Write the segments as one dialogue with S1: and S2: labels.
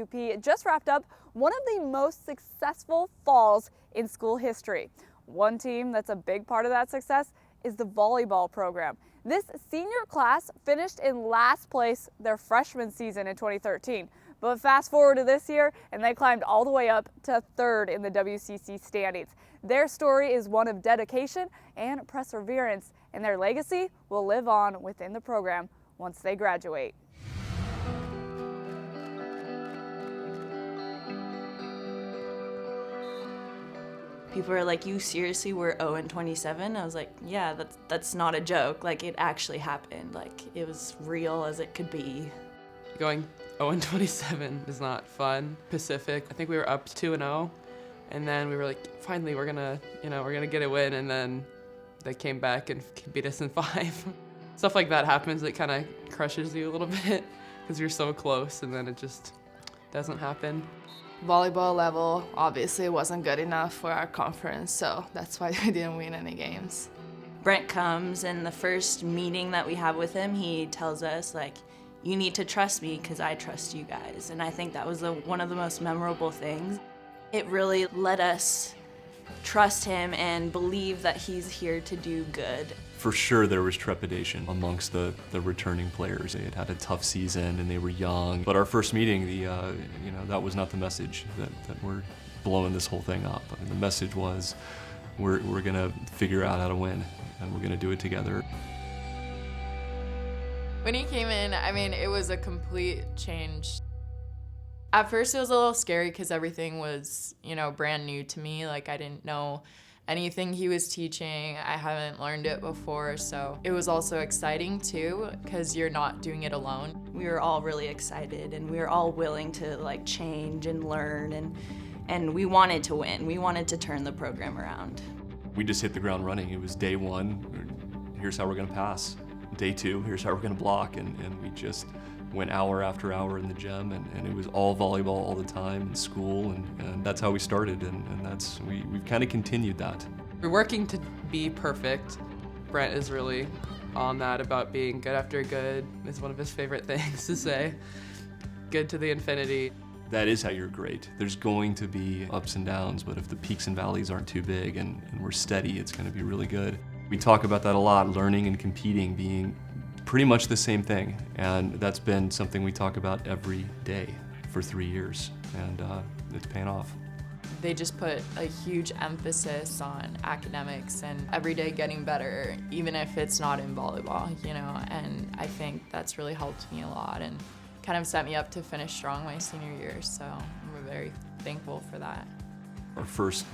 S1: UP just wrapped up one of the most successful falls in school history. One team that's a big part of that success is the volleyball program. This senior class finished in last place their freshman season in 2013. But fast forward to this year, and they climbed all the way up to third in the WCC standings. Their story is one of dedication and perseverance, and their legacy will live on within the program once they graduate.
S2: People are like, "You seriously were 0-27?" I was like, yeah, that's not a joke. Like, it actually happened. Like, it was real as it could be.
S3: Going 0-27 is not fun. Pacific, I think we were up 2-0, and then we were like, finally, we're gonna get a win, and then they came back and beat us in 5. Stuff like that happens. It kind of crushes you a little bit because you're so close, and then it just doesn't happen.
S4: Volleyball level obviously wasn't good enough for our conference, so that's why we didn't win any games.
S2: Brent comes, and the first meeting that we have with him, he tells us, like, you need to trust me because I trust you guys. And I think that was one of the most memorable things. It really let us trust him and believe that he's here to do good.
S5: For sure there was trepidation amongst the returning players. They had had a tough season and they were young. But our first meeting, that was not the message that we're blowing this whole thing up. I mean, the message was we're gonna figure out how to win and we're gonna do it together.
S4: When he came in, I mean, it was a complete change. At first it was a little scary because everything was, brand new to me. Like, I didn't know anything he was teaching. I haven't learned it before, so it was also exciting too because you're not doing it alone.
S2: We were all really excited, and we were all willing to change and learn, and we wanted to win. We wanted to turn the program around.
S5: We just hit the ground running. It was day 1, here's how we're gonna pass. Day 2, here's how we're gonna block, and we just went hour after hour in the gym, and it was all volleyball all the time in school, and that's how we started, and we've kind of continued that.
S3: We're working to be perfect. Brent is really on that about being good after good. It's one of his favorite things to say. Good to the infinity.
S5: That is how you're great. There's going to be ups and downs, but if the peaks and valleys aren't too big and we're steady, it's gonna be really good. We talk about that a lot, learning and competing being pretty much the same thing, and that's been something we talk about every day for 3 years, and it's paying off.
S4: They just put a huge emphasis on academics and every day getting better, even if it's not in volleyball, and I think that's really helped me a lot and kind of set me up to finish strong my senior year, so I'm very thankful for that.
S5: Our first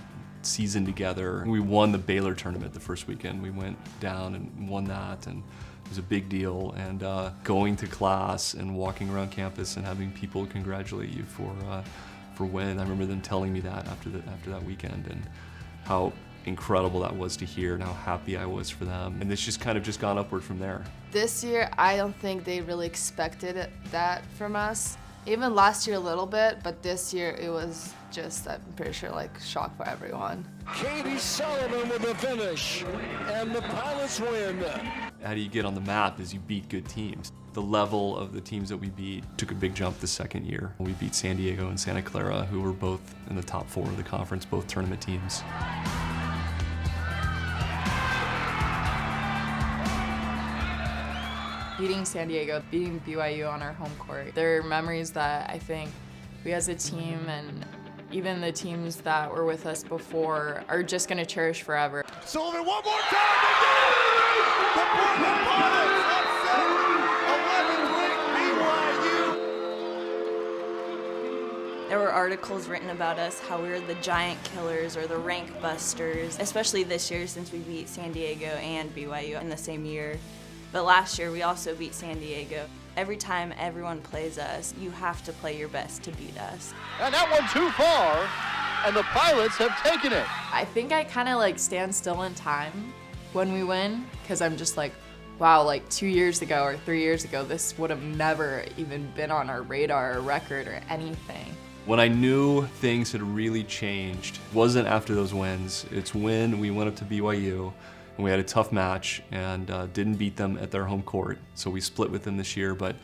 S5: season together, we won the Baylor tournament the first weekend. We went down and won that, and it was a big deal. And going to class and walking around campus and having people congratulate you for winning. I remember them telling me that after that weekend, and how incredible that was to hear and how happy I was for them. And it's just kind of gone upward from there.
S4: This year, I don't think they really expected that from us. Even last year a little bit, but this year it was just, I'm pretty sure, shock for everyone.
S6: Katie Sullivan with the finish, and the Pilots win.
S5: How do you get on the map is you beat good teams. The level of the teams that we beat took a big jump the second year. We beat San Diego and Santa Clara, who were both in the top 4 of the conference, both tournament teams.
S4: Beating San Diego, beating BYU on our home court, they're memories that I think we as a team and even the teams that were with us before are just going to cherish forever.
S6: Sullivan one more time, they did it! The Portland Pilots upset 11th ranked BYU.
S2: There were articles written about us, how we were the giant killers or the rank busters, especially this year since we beat San Diego and BYU in the same year. But last year, we also beat San Diego. Every time everyone plays us, you have to play your best to beat us.
S6: And that one too far, and the Pilots have taken it.
S4: I think I kind of stand still in time when we win, because I'm just wow, 2 years ago or 3 years ago, this would have never even been on our radar or record or anything.
S5: When I knew things had really changed, it wasn't after those wins. It's when we went up to BYU. And we had a tough match and didn't beat them at their home court. So we split with them this year, but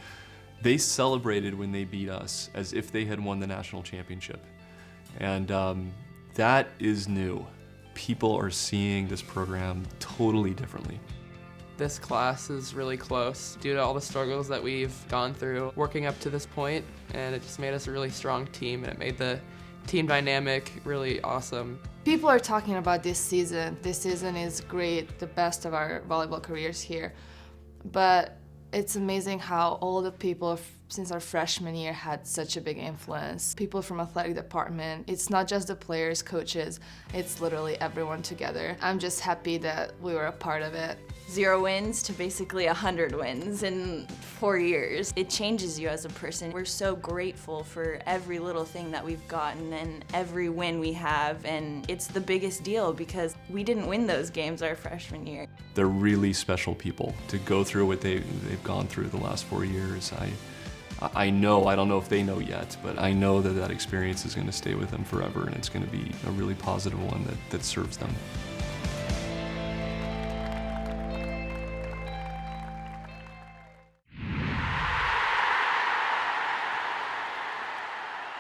S5: They celebrated when they beat us as if they had won the national championship. And that is new. People are seeing this program totally differently.
S3: This class is really close due to all the struggles that we've gone through working up to this point, and it just made us a really strong team, and it made the team dynamic really awesome.
S7: People are talking about this season. This season is great, the best of our volleyball careers here. But it's amazing how all the people since our freshman year had such a big influence. People from athletic department, it's not just the players, coaches, it's literally everyone together. I'm just happy that we were a part of it.
S2: 0 wins to basically 100 wins in 4 years. It changes you as a person. We're so grateful for every little thing that we've gotten and every win we have, and it's the biggest deal because we didn't win those games our freshman year.
S5: They're really special people to go through what they've gone through the last 4 years. I know, I don't know if they know yet, but I know that experience is going to stay with them forever, and it's going to be a really positive one that serves them.